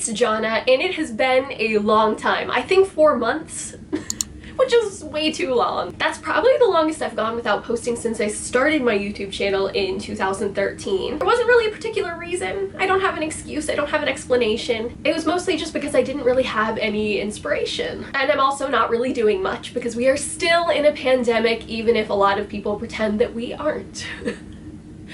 it's Jona, and it has been a long time. I think 4 months, which is way too long. That's probably the longest I've gone without posting since I started my YouTube channel in 2013. There wasn't really a particular reason. I don't have an excuse, I don't have an explanation. It was mostly just because I didn't really have any inspiration. And I'm also not really doing much because we are still in a pandemic, even if a lot of people pretend that we aren't.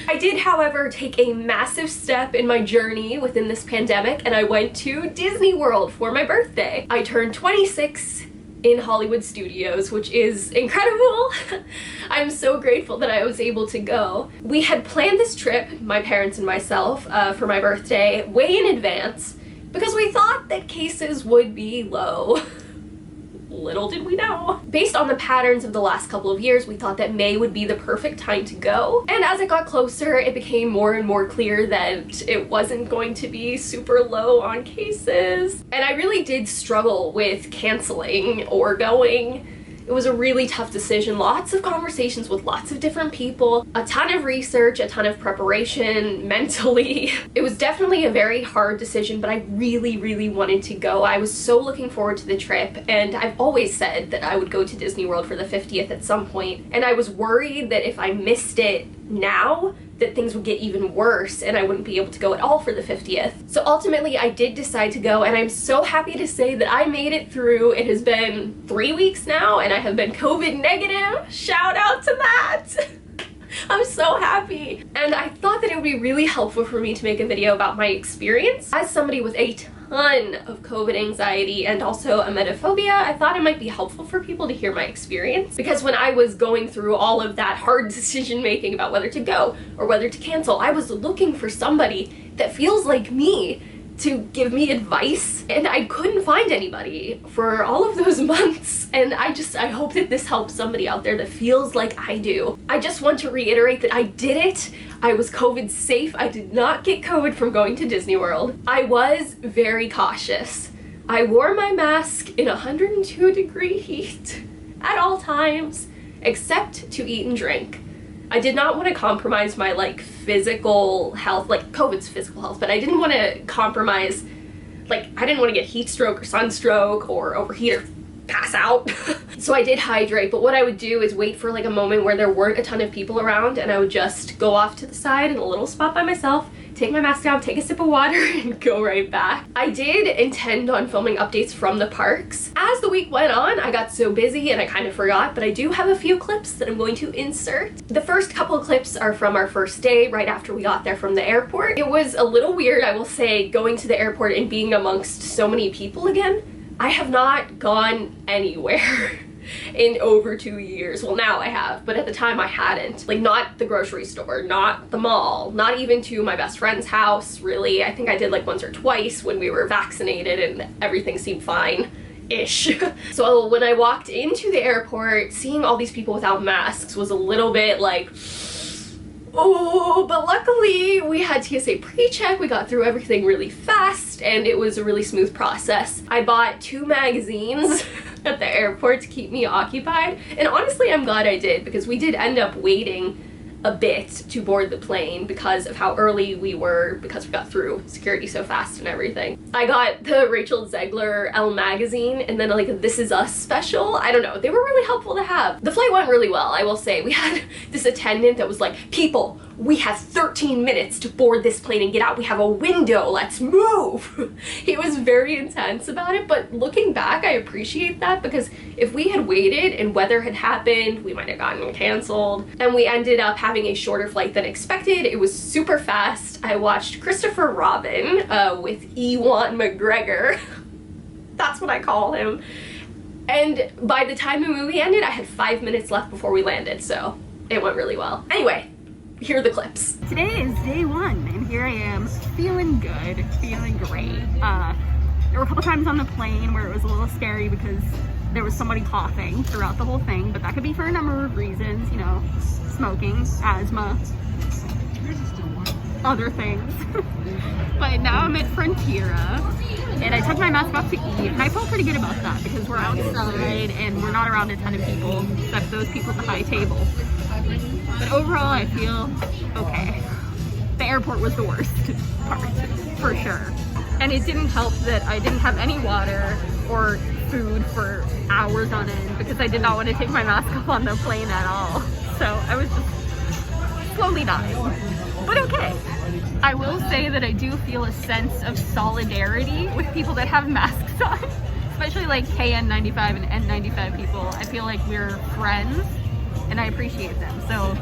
I did, however, take a massive step in my journey within this pandemic, and I went to Disney World for my birthday. I turned 26 in Hollywood Studios, which is incredible. I'm so grateful that I was able to go. We had planned this trip, my parents and myself, for my birthday way in advance because we thought that cases would be low. Little did we know. Based on the patterns of the last couple of years, we thought that May would be the perfect time to go. And as it got closer, it became more and more clear that it wasn't going to be super low on cases. And I really did struggle with canceling or going. It was a really tough decision. Lots of conversations with lots of different people, a ton of research, a ton of preparation mentally. It was definitely a very hard decision, but I really, really wanted to go. I was so looking forward to the trip, and I've always said that I would go to Disney World for the 50th at some point, and I was worried that if I missed it now, that things would get even worse and I wouldn't be able to go at all for the 50th. So ultimately I did decide to go, and I'm so happy to say that I made it through. It has been 3 weeks now and I have been COVID negative. Shout out to that! I'm so happy. And I thought that it would be really helpful for me to make a video about my experience. As somebody with a ton of COVID anxiety and also emetophobia, I thought it might be helpful for people to hear my experience. Because when I was going through all of that hard decision making about whether to go or whether to cancel, I was looking for somebody that feels like me to give me advice, and I couldn't find anybody for all of those months. And I hope that this helps somebody out there that feels like I do. I just want to reiterate that I did it. I was COVID safe. I did not get COVID from going to Disney World. I was very cautious. I wore my mask in 102-degree heat at all times, except to eat and drink. I did not want to compromise my physical health, COVID's physical health, but I didn't want to compromise, I didn't want to get heat stroke or sunstroke or overheat or pass out. So I did hydrate, but what I would do is wait for a moment where there weren't a ton of people around, and I would just go off to the side in a little spot by myself, take my mask down, take a sip of water, and go right back. I did intend on filming updates from the parks. As the week went on, I got so busy and I kind of forgot, but I do have a few clips that I'm going to insert. The first couple of clips are from our first day, right after we got there from the airport. It was a little weird, I will say, going to the airport and being amongst so many people again. I have not gone anywhere in over 2 years. Well, now I have, but at the time I hadn't. Not the grocery store, not the mall, not even to my best friend's house, really. I think I did once or twice when we were vaccinated and everything seemed fine-ish. So when I walked into the airport, seeing all these people without masks was a little bit oh, but luckily we had TSA pre-check, we got through everything really fast, and it was a really smooth process. I bought 2 magazines at the airport to keep me occupied, and honestly I'm glad I did, because we did end up waiting a bit to board the plane because of how early we were, because we got through security so fast and everything. I got the Rachel Zegler Elle magazine, and then This Is Us special. I don't know, they were really helpful to have. The flight went really well, I will say. We had this attendant that was people, we have 13 minutes to board this plane and get out. We have a window, let's move. He was very intense about it, but looking back, I appreciate that, because if we had waited and weather had happened, we might have gotten canceled, and we ended up having a shorter flight than expected. It was super fast. I watched Christopher Robin with Ewan McGregor. That's what I call him. And by the time the movie ended, I had 5 minutes left before we landed, so it went really well. Anyway, here are the clips. Today is day 1, and here I am, feeling good, feeling great. There were a couple times on the plane where it was a little scary because there was somebody coughing throughout the whole thing, but that could be for a number of reasons, smoking, asthma, other things. But now I'm at Frontiera, and I took my mask off to eat, and I felt pretty good about that because we're outside and we're not around a ton of people, except those people at the high table. But overall, I feel okay. The airport was the worst part, for sure. And it didn't help that I didn't have any water or food for hours on end because I did not want to take my mask off on the plane at all. So I was just slowly dying, but okay. I will say that I do feel a sense of solidarity with people that have masks on, especially like KN95 and N95 people. I feel like we're friends and I appreciate them. So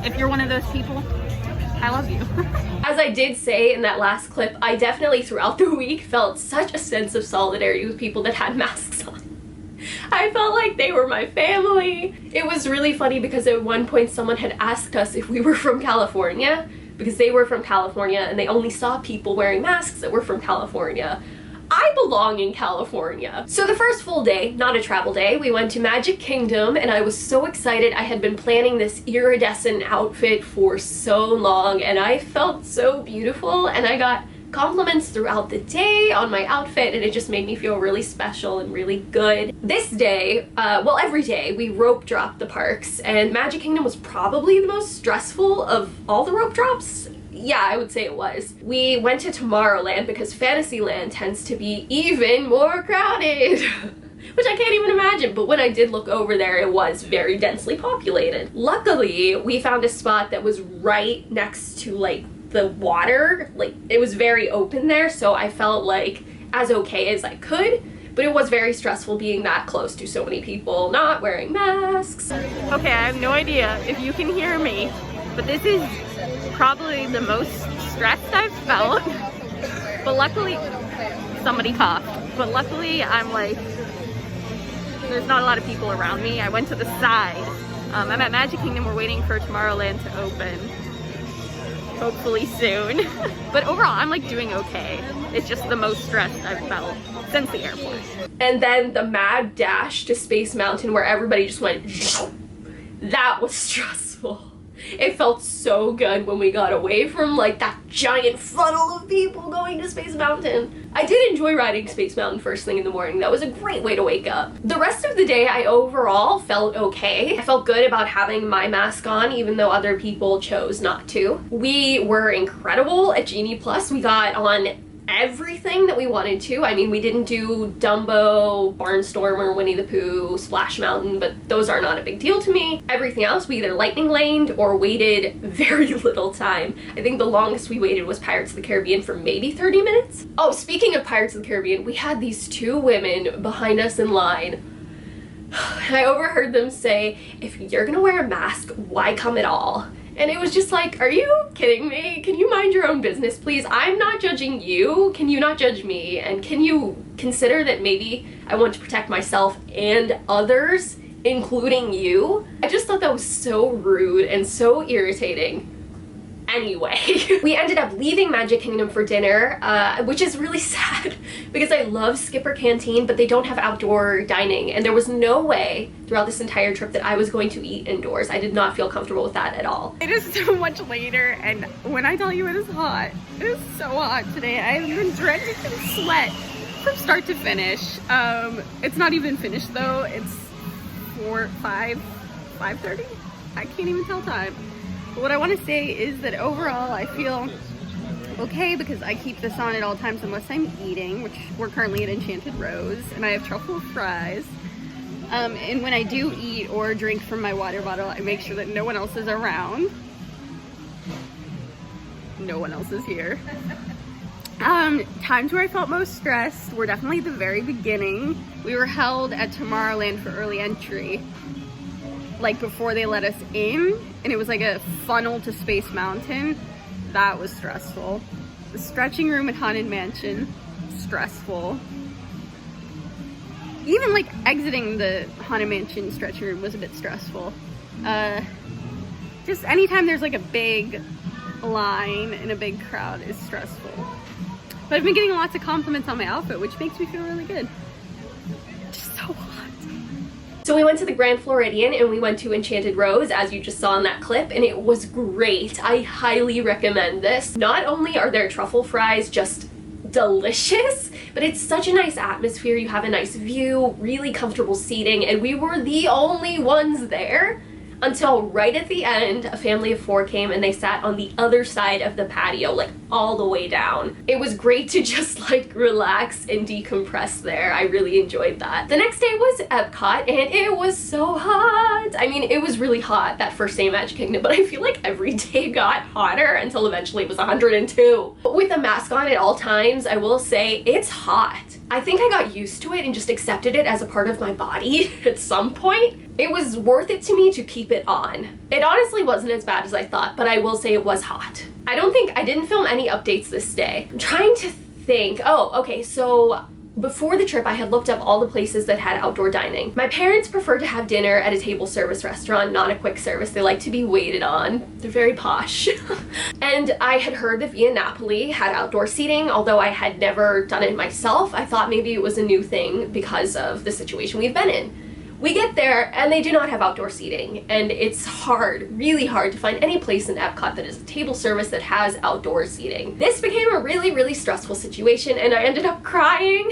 if you're one of those people, I love you. As I did say in that last clip, I definitely throughout the week felt such a sense of solidarity with people that had masks on. I felt like they were my family. It was really funny because at one point someone had asked us if we were from California, because they were from California and they only saw people wearing masks that were from California. I belong in California. So the first full day, not a travel day, we went to Magic Kingdom and I was so excited. I had been planning this iridescent outfit for so long and I felt so beautiful and I got compliments throughout the day on my outfit and it just made me feel really special and really good. This day, well every day, we rope dropped the parks and Magic Kingdom was probably the most stressful of all the rope drops. Yeah, I would say it was. We went to Tomorrowland because Fantasyland tends to be even more crowded. Which I can't even imagine, but when I did look over there, it was very densely populated. Luckily, we found a spot that was right next to like the water. Like it was very open there, so I felt like as okay as I could, but it was very stressful being that close to so many people not wearing masks. Okay, I have no idea if you can hear me, but this is probably the most stressed I've felt. But luckily, somebody coughed. But luckily, I'm like, there's not a lot of people around me. I went to the side. I'm at Magic Kingdom. We're waiting for Tomorrowland to open. Hopefully soon. But overall, I'm like doing okay. It's just the most stressed I've felt since the airport. And then the mad dash to Space Mountain where everybody just went, that was stressful. It felt so good when we got away from like that giant funnel of people going to Space Mountain. I did enjoy riding Space Mountain first thing in the morning. That was a great way to wake up. The rest of the day I overall felt okay. I felt good about having my mask on even though other people chose not to. We were incredible at Genie Plus. We got on everything that we wanted to. I mean, we didn't do Dumbo, Barnstormer, Winnie the Pooh, Splash Mountain, but those are not a big deal to me. Everything else, we either lightning laned or waited very little time. I think the longest we waited was Pirates of the Caribbean for maybe 30 minutes. Oh, speaking of Pirates of the Caribbean, we had these two women behind us in line. And I overheard them say, if you're gonna wear a mask, why come at all? And it was just like, are you kidding me? Can you mind your own business, please? I'm not judging you. Can you not judge me? And can you consider that maybe I want to protect myself and others, including you? I just thought that was so rude and so irritating. Anyway, we ended up leaving Magic Kingdom for dinner, which is really sad because I love Skipper Canteen, but they don't have outdoor dining, and there was no way throughout this entire trip that I was going to eat indoors. I did not feel comfortable with that at all. It is so much later, and when I tell you it is hot, it is so hot today. I have been drenched in sweat from start to finish. It's not even finished though. It's 5:30? I can't even tell time. But what I want to say is that overall I feel okay because I keep this on at all times unless I'm eating, which we're currently at Enchanted Rose, and I have truffle fries. And when I do eat or drink from my water bottle, I make sure that no one else is around. No one else is here. Times where I felt most stressed were definitely the very beginning. We were held at Tomorrowland for early entry, like before they let us in, and it was like a funnel to Space Mountain. That was stressful. The stretching room at Haunted Mansion, stressful. Even like exiting the Haunted Mansion stretching room was a bit stressful. Just anytime there's like a big line and a big crowd is stressful. But I've been getting lots of compliments on my outfit, which makes me feel really good. Just so hot. So we went to the Grand Floridian and we went to Enchanted Rose, as you just saw in that clip, and it was great. I highly recommend this. Not only are their truffle fries just delicious, but it's such a nice atmosphere. You have a nice view, really comfortable seating, and we were the only ones there until right at the end, a family of 4 came and they sat on the other side of the patio, like all the way down. It was great to just like relax and decompress there. I really enjoyed that. The next day was Epcot and it was so hot. I mean, it was really hot that first day in Magic Kingdom, but I feel like every day got hotter until eventually it was 102. But with a mask on at all times, I will say it's hot. I think I got used to it and just accepted it as a part of my body at some point. It was worth it to me to keep it on. It honestly wasn't as bad as I thought, but I will say it was hot. I didn't film any updates this day. I'm trying to think. Oh, okay, so before the trip, I had looked up all the places that had outdoor dining. My parents prefer to have dinner at a table service restaurant, not a quick service. They like to be waited on. They're very posh. And I had heard that Via Napoli had outdoor seating, although I had never done it myself. I thought maybe it was a new thing because of the situation we've been in. We get there and they do not have outdoor seating, and it's hard, really hard to find any place in Epcot that is a table service that has outdoor seating. This became a really, really stressful situation and I ended up crying.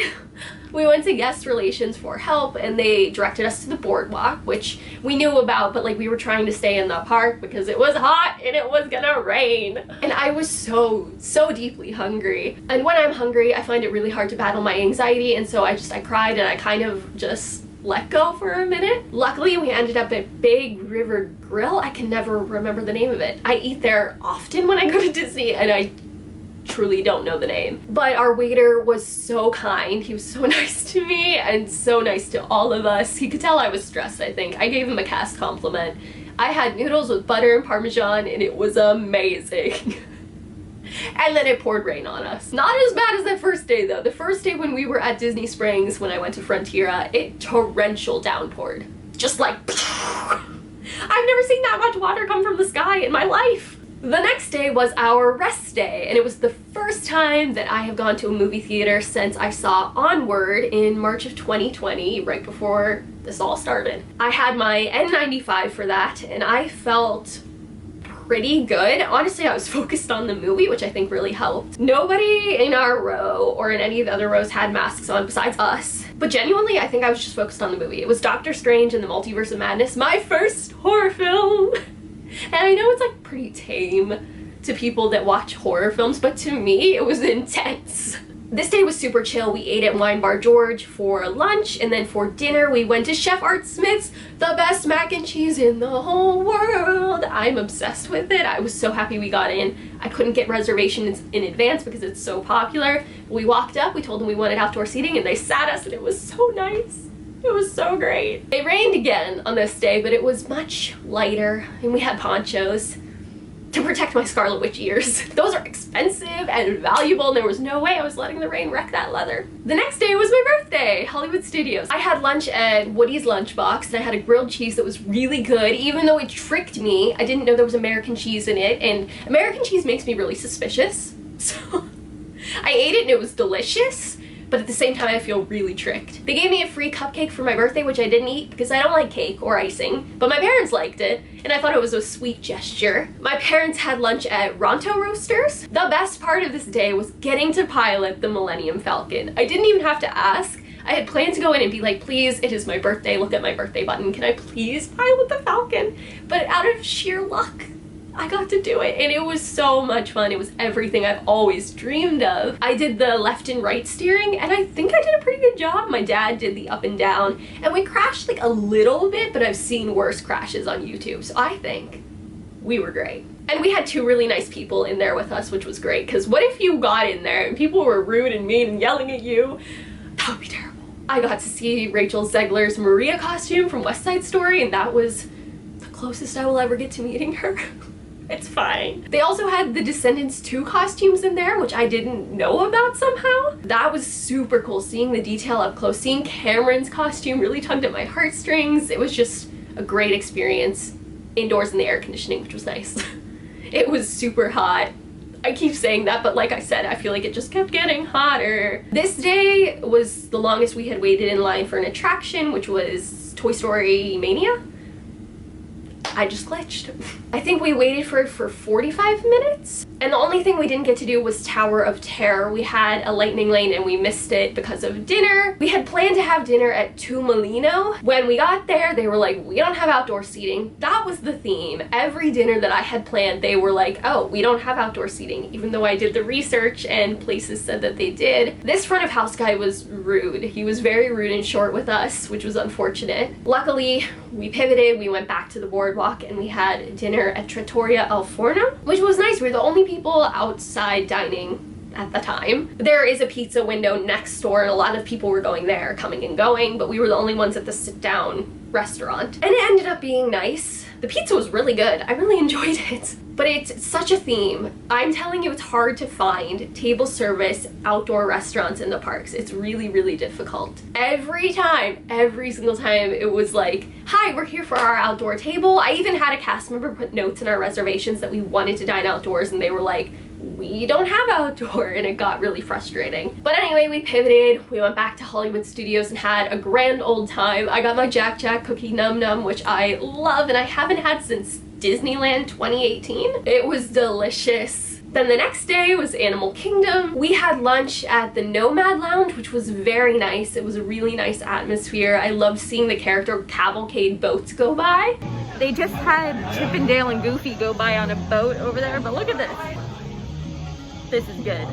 We went to guest relations for help and they directed us to the boardwalk, which we knew about, but like we were trying to stay in the park because it was hot and it was gonna rain. And I was so deeply hungry. And when I'm hungry, I find it really hard to battle my anxiety, and so I cried and I kind of just let go for a minute. Luckily, we ended up at Big River Grill. I can never remember the name of it. I eat there often when I go to Disney and I truly don't know the name. But our waiter was so kind. He was so nice to me and so nice to all of us. He could tell I was stressed, I think. I gave him a cast compliment. I had noodles with butter and Parmesan and it was amazing. And then it poured rain on us. Not as bad as that first day though. The first day when we were at Disney Springs, when I went to Frontiera, it torrential downpoured. Just like, I've never seen that much water come from the sky in my life. The next day was our rest day, and it was the first time that I have gone to a movie theater since I saw Onward in March of 2020, right before this all started. I had my N95 for that, and I felt pretty good. Honestly, I was focused on the movie, which I think really helped. Nobody in our row or in any of the other rows had masks on besides us. But genuinely, I think I was just focused on the movie. It was Doctor Strange and the Multiverse of Madness, my first horror film. And I know it's like pretty tame to people that watch horror films, but to me, it was intense. This day was super chill. We ate at Wine Bar George for lunch, and then for dinner we went to Chef Art Smith's, the best mac and cheese in the whole world. I'm obsessed with it. I was so happy we got in. I couldn't get reservations in advance because it's so popular. We walked up, we told them we wanted outdoor seating, and they sat us, and it was so nice. It was so great. It rained again on this day, but it was much lighter, and we had ponchos to protect my Scarlet Witch ears. Those are expensive and valuable, and there was no way I was letting the rain wreck that leather. The next day was my birthday, Hollywood Studios. I had lunch at Woody's Lunchbox, and I had a grilled cheese that was really good, even though it tricked me. I didn't know there was American cheese in it, and American cheese makes me really suspicious. So I ate it and it was delicious, but at the same time I feel really tricked. They gave me a free cupcake for my birthday, which I didn't eat because I don't like cake or icing, but my parents liked it, and I thought it was a sweet gesture. My parents had lunch at Ronto Roasters. The best part of this day was getting to pilot the Millennium Falcon. I didn't even have to ask. I had planned to go in and be like, please, it is my birthday, look at my birthday button, can I please pilot the Falcon? But out of sheer luck, I got to do it, and it was so much fun. It was everything I've always dreamed of. I did the left and right steering, and I think I did a pretty good job. My dad did the up and down, and we crashed like a little bit, but I've seen worse crashes on YouTube, so I think we were great. And we had 2 really nice people in there with us, which was great, because what if you got in there and people were rude and mean and yelling at you? That would be terrible. I got to see Rachel Zegler's Maria costume from West Side Story, and that was the closest I will ever get to meeting her. It's fine. They also had the Descendants 2 costumes in there, which I didn't know about somehow. That was super cool. Seeing the detail up close, seeing Cameron's costume really tugged at my heartstrings. It was just a great experience indoors in the air conditioning, which was nice. It was super hot. I keep saying that, but like I said, I feel like it just kept getting hotter. This day was the longest we had waited in line for an attraction, which was Toy Story Mania. I just glitched. I think we waited for it for 45 minutes, And the only thing we didn't get to do was Tower of Terror. We had a lightning lane and we missed it because of dinner. We had planned to have dinner at Tumolino. When we got there, they were like, we don't have outdoor seating. That was the theme. Every dinner that I had planned, they were like, oh, we don't have outdoor seating, even though I did the research and places said that they did. This front of house guy was rude. He was very rude and short with us, which was unfortunate. Luckily, we pivoted, we went back to the boardwalk and we had dinner at Trattoria Al Forno, which was nice. We were the only people outside dining at the time. There is a pizza window next door and a lot of people were going there, coming and going, but we were the only ones at the sit-down restaurant. And it ended up being nice. The pizza was really good. I really enjoyed it. But it's such a theme. I'm telling you, it's hard to find table service outdoor restaurants in the parks. It's really, really difficult. Every time, every single time, it was like, hi, we're here for our outdoor table. I even had a cast member put notes in our reservations that we wanted to dine outdoors and they were like, we don't have outdoor, and it got really frustrating. But anyway, we pivoted, we went back to Hollywood Studios and had a grand old time. I got my Jack Jack cookie Num Num, which I love and I haven't had since Disneyland 2018. It was delicious. Then the next day was Animal Kingdom. We had lunch at the Nomad Lounge, which was very nice. It was a really nice atmosphere. I loved seeing the character cavalcade boats go by. They just had Chip and Dale and Goofy go by on a boat over there, but look at this. This is good.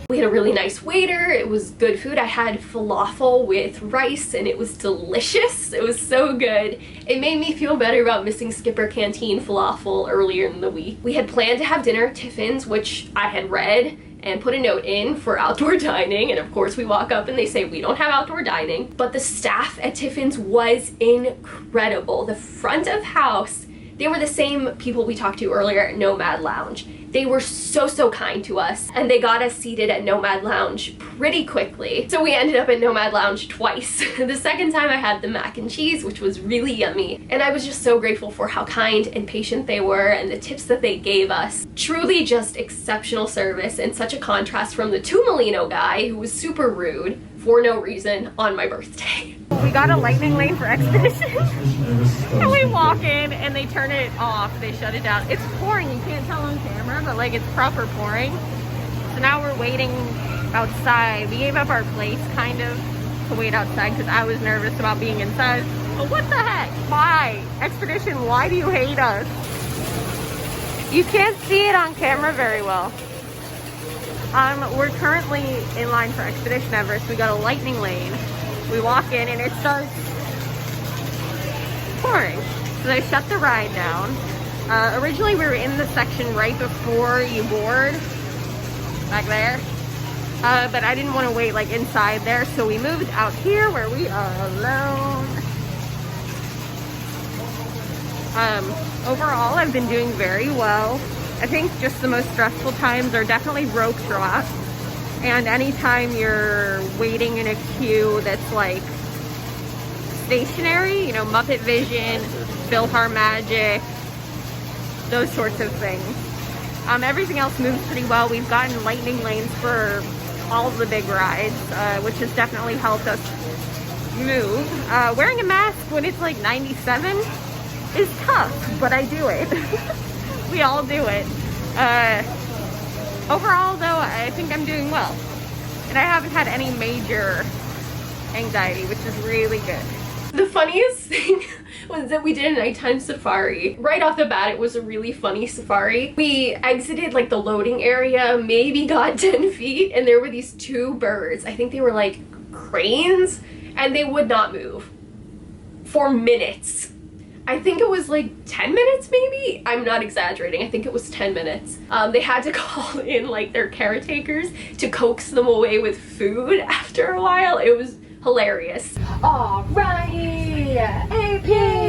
We had a really nice waiter. It was good food. I had falafel with rice and it was delicious. It was so good. It made me feel better about missing Skipper Canteen falafel earlier in the week. We had planned to have dinner at Tiffin's, which I had read and put a note in for outdoor dining, and of course we walk up and they say we don't have outdoor dining. But the staff at Tiffin's was incredible. The front of house, they were the same people we talked to earlier at Nomad Lounge. They were so kind to us and they got us seated at Nomad Lounge pretty quickly. So we ended up at Nomad Lounge twice. The second time I had the mac and cheese, which was really yummy. And I was just so grateful for how kind and patient they were and the tips that they gave us. Truly just exceptional service and such a contrast from the Tumolino guy who was super rude for no reason on my birthday. We got a lightning lane for Expedition and we walk in and they turn it off, they shut it down. It's pouring, you can't tell on camera, but like it's proper pouring. So now we're waiting outside. We gave up our place kind of to wait outside because I was nervous about being inside. But what the heck? Why? Expedition, why do you hate us? You can't see it on camera very well. We're currently in line for Expedition Everest. We got a lightning lane. We walk in and it starts pouring. So they shut the ride down. Originally we were in the section right before you board, back there. But I didn't want to wait like inside there, so we moved out here where we are alone. Overall, I've been doing very well. I think just the most stressful times are definitely rope drop. And anytime you're waiting in a queue that's like stationary, you know, Muppet Vision, PhilharMagic, those sorts of things. Everything else moves pretty well. We've gotten lightning lanes for all of the big rides, which has definitely helped us move. Wearing a mask when it's like 97 is tough, but I do it. We all do it. Overall though, I think I'm doing well. And I haven't had any major anxiety, which is really good. The funniest thing was that we did a nighttime safari. Right off the bat, it was a really funny safari. We exited like the loading area, maybe got 10 feet, and there were these two birds. I think they were like cranes, and they would not move for minutes. I think it was like 10 minutes maybe? I'm not exaggerating, I think it was 10 minutes. They had to call in like their caretakers to coax them away with food after a while. It was hilarious. Alrighty, AP,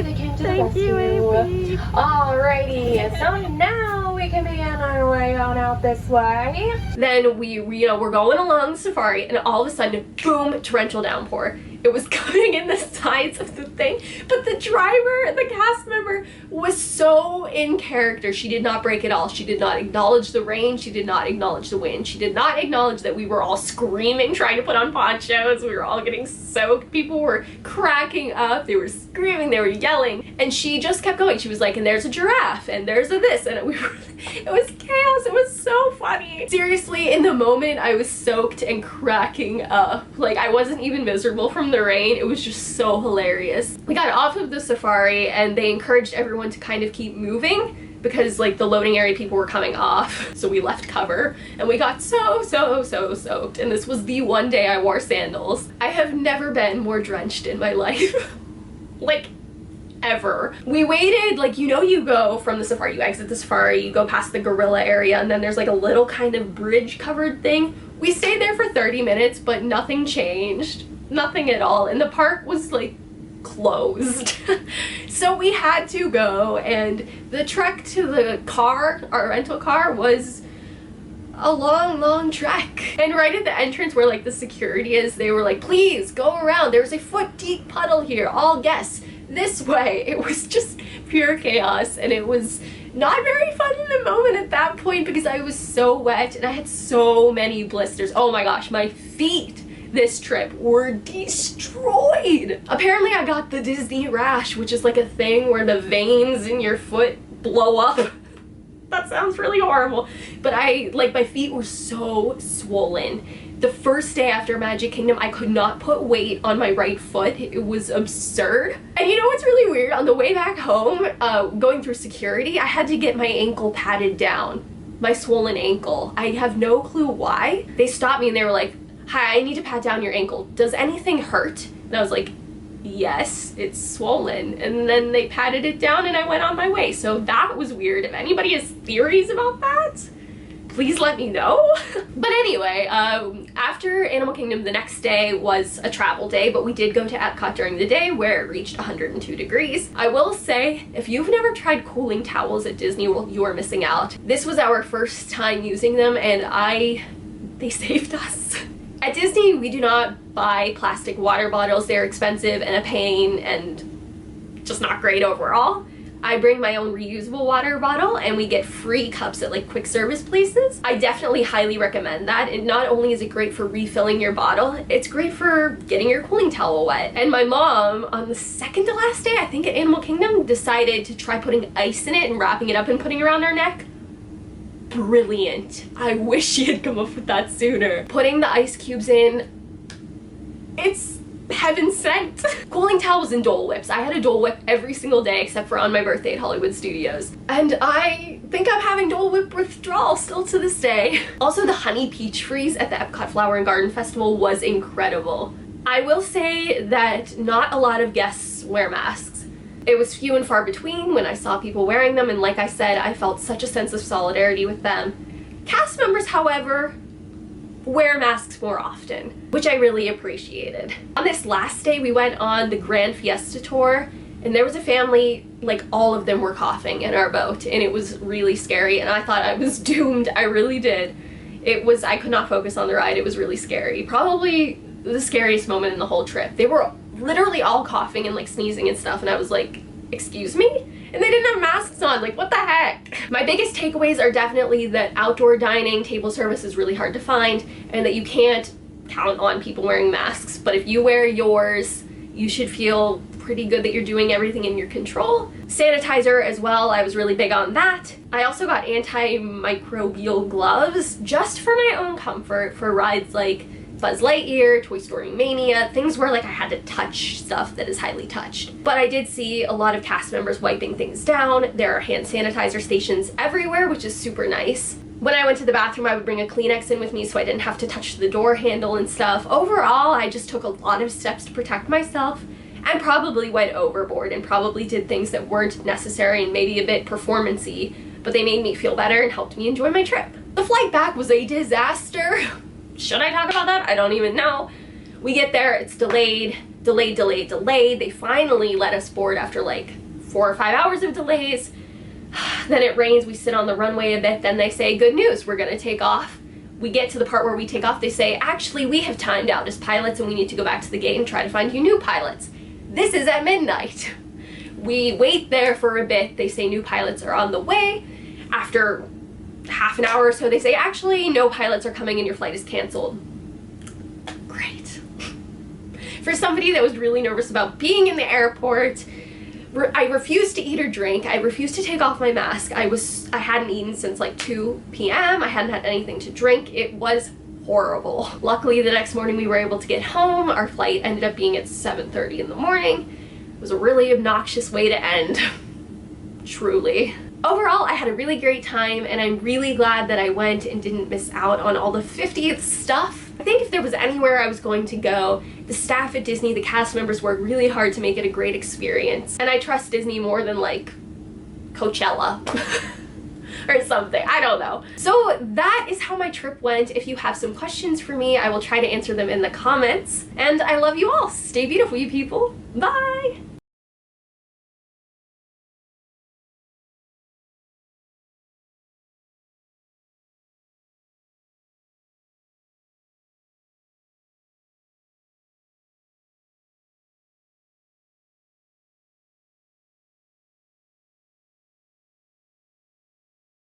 they came to the rescue. Alrighty, so now we can begin our way on out this way. Then we're going along the safari and all of a sudden, boom, torrential downpour. It was coming in the sides of the thing, but the driver, the cast member, was so in character. She did not break at all. She did not acknowledge the rain. She did not acknowledge the wind. She did not acknowledge that we were all screaming, trying to put on ponchos. We were all getting soaked. People were cracking up. They were screaming. They were yelling. And she just kept going. She was like, and there's a giraffe, and there's a this, and it was chaos. It was so funny. Seriously, in the moment, I was soaked and cracking up. Like, I wasn't even miserable from the rain. It was just so hilarious. We got off of the safari and they encouraged everyone to kind of keep moving because like the loading area people were coming off, so we left cover and we got so soaked. And this was the one day I wore sandals. I have never been more drenched in my life. Like, ever. We waited, like, you know, you go from the safari, you exit the safari, you go past the gorilla area, and then there's like a little kind of bridge covered thing. We stayed there for 30 minutes, but nothing changed. Nothing at all. And the park was like closed. So we had to go, and the trek to the car, our rental car, was a long trek. And right at the entrance where like the security is, they were like, please go around. There's a foot deep puddle here. All guests this way. It was just pure chaos, and it was not very fun in the moment at that point because I was so wet and I had so many blisters. Oh my gosh, my feet this trip were destroyed. Apparently I got the Disney rash, which is like a thing where the veins in your foot blow up. That sounds really horrible, but my feet were so swollen. The first day after Magic Kingdom, I could not put weight on my right foot. It was absurd. And you know what's really weird? On the way back home, going through security, I had to get my ankle patted down. My swollen ankle. I have no clue why. They stopped me and they were like, hi, I need to pat down your ankle. Does anything hurt? And I was like, yes, it's swollen. And then they patted it down and I went on my way. So that was weird. If anybody has theories about that, please let me know. But anyway, after Animal Kingdom, the next day was a travel day, but we did go to Epcot during the day where it reached 102 degrees. I will say, if you've never tried cooling towels at Disney World, you are missing out. This was our first time using them and they saved us. At Disney, we do not buy plastic water bottles. They're expensive and a pain and just not great overall. I bring my own reusable water bottle and we get free cups at like quick service places. I definitely highly recommend that. And not only is it great for refilling your bottle, it's great for getting your cooling towel wet. And my mom, on the second to last day, I think at Animal Kingdom, decided to try putting ice in it and wrapping it up and putting it around her neck. Brilliant. I wish she had come up with that sooner. Putting the ice cubes in, it's heaven sent. Cooling towels and Dole Whips. I had a Dole Whip every single day except for on my birthday at Hollywood Studios. And I think I'm having Dole Whip withdrawal still to this day. Also, the honey peach freeze at the Epcot Flower and Garden Festival was incredible. I will say that not a lot of guests wear masks. It was few and far between when I saw people wearing them, and like I said, I felt such a sense of solidarity with them. Cast members, however, wear masks more often, which I really appreciated. On this last day, we went on the Grand Fiesta Tour, and there was a family, like all of them were coughing in our boat, and it was really scary, and I thought I was doomed. I really did. I could not focus on the ride. It was really scary. Probably the scariest moment in the whole trip. They were literally all coughing and like sneezing and stuff, and I was like, excuse me? And they didn't have masks on, like what the heck? My biggest takeaways are definitely that outdoor dining, table service is really hard to find, and that you can't count on people wearing masks. But if you wear yours, you should feel pretty good that you're doing everything in your control. Sanitizer as well, I was really big on that. I also got antimicrobial gloves just for my own comfort for rides like Buzz Lightyear, Toy Story Mania, things where like I had to touch stuff that is highly touched. But I did see a lot of cast members wiping things down. There are hand sanitizer stations everywhere, which is super nice. When I went to the bathroom, I would bring a Kleenex in with me so I didn't have to touch the door handle and stuff. Overall, I just took a lot of steps to protect myself and probably went overboard and probably did things that weren't necessary and maybe a bit performance-y, but they made me feel better and helped me enjoy my trip. The flight back was a disaster. Should I talk about that? I don't even know. We get there, it's delayed. They finally let us board after like 4 or 5 hours of delays. Then it rains, we sit on the runway a bit, then they say, good news, we're gonna take off. we get to the part where we take off, they say, actually, we have timed out as pilots and we need to go back to the gate and try to find you new pilots. This is at midnight. We wait there for a bit. They say new pilots are on the way. After half an hour or so, they say, actually, no pilots are coming and your flight is canceled. Great. For somebody that was really nervous about being in the airport, I refused to eat or drink. I refused to take off my mask. I hadn't eaten since like 2 p.m. I hadn't had anything to drink. It was horrible. Luckily, the next morning we were able to get home. Our flight ended up being at 7:30 in the morning. It was a really obnoxious way to end. Truly. Overall, I had a really great time, and I'm really glad that I went and didn't miss out on all the 50th stuff. I think if there was anywhere I was going to go, the staff at Disney, the cast members worked really hard to make it a great experience. And I trust Disney more than like Coachella or something. I don't know. So that is how my trip went. If you have some questions for me, I will try to answer them in the comments. And I love you all. Stay beautiful, you people. Bye!